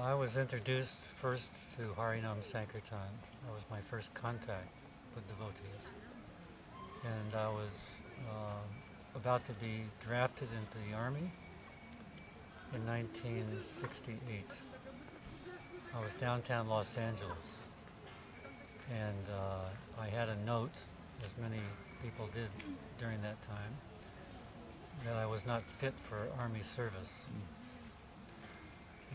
I was introduced first to Harinama Sankirtana. That was my first contact with devotees. And I was about to be drafted into the army in 1968. I was downtown Los Angeles, and I had a note, as many people did during that time, that I was not fit for army service.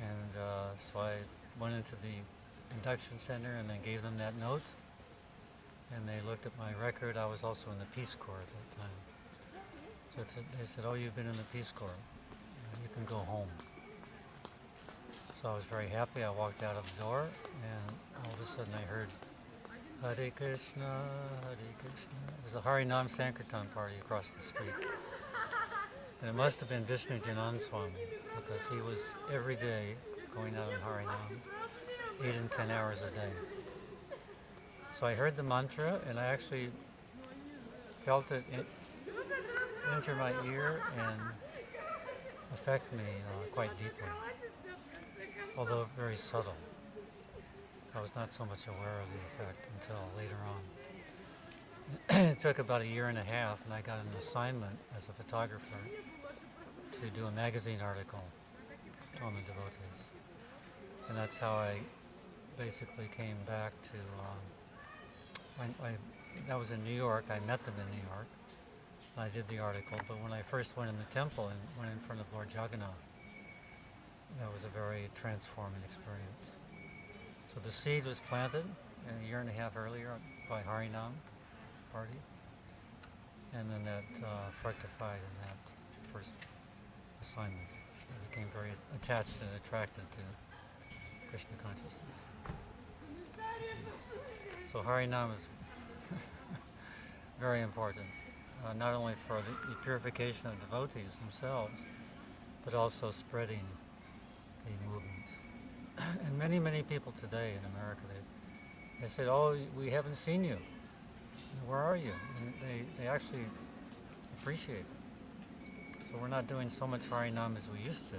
And so I went into the induction center and then gave them that note, and they looked at my record. I was also in the Peace Corps at that time. So they said, "Oh, you've been in the Peace Corps. You can go home." So I was very happy. I walked out of the door, and all of a sudden I heard, "Hare Krishna, Hare Krishna." It was a Harinama Sankirtana party across the street. And it must have been Vishnu Jananda Swami, because he was every day going out in Harinam, 8 and 10 hours a day. So I heard the mantra, and I actually felt it enter my ear and affect me quite deeply, although very subtle. I was not so much aware of the effect until later on. It took about a year and a half, and I got an assignment as a photographer to do a magazine article on the devotees. And that's how I basically came back to, that was in New York. I met them in New York. And I did the article, but when I first went in the temple and went in front of Lord YAJNA, that was a very transforming experience. So the seed was planted a year and a half earlier by Harinam party, and then that fructified in that first assignment. I became very attached and attracted to Krishna consciousness. So Harinam is very important, not only for the purification of devotees themselves, but also spreading the movement. And many, many people today in America, they said, "Oh, we haven't seen you. Where are you?" And they actually appreciate it. So we're not doing so much Harinam as we used to,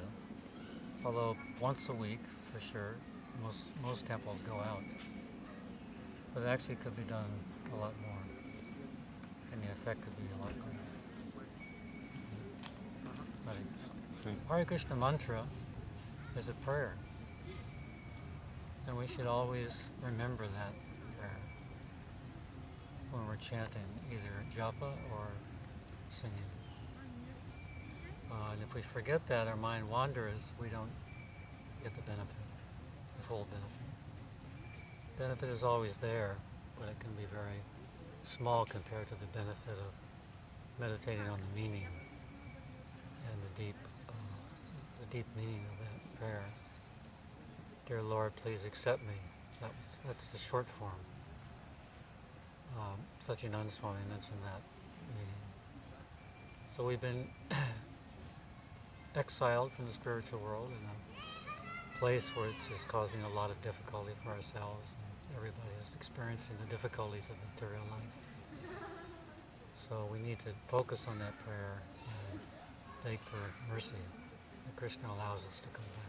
although once a week, for sure, most temples go out. But it actually could be done a lot more, and the effect could be a lot greater. Hare Krishna mantra is a prayer, and we should always remember that prayer when we're chanting, either japa or singing. And if we forget that, our mind wanders, we don't get the benefit, the full benefit. Benefit is always there, but it can be very small compared to the benefit of meditating on the meaning and the deep meaning of that prayer. Dear Lord, please accept me. That's the short form. Satyananda Swami mentioned that meaning. So we've been exiled from the spiritual world in a place where it's just causing a lot of difficulty for ourselves. And everybody is experiencing the difficulties of material life. So we need to focus on that prayer and beg for mercy that Krishna allows us to come back.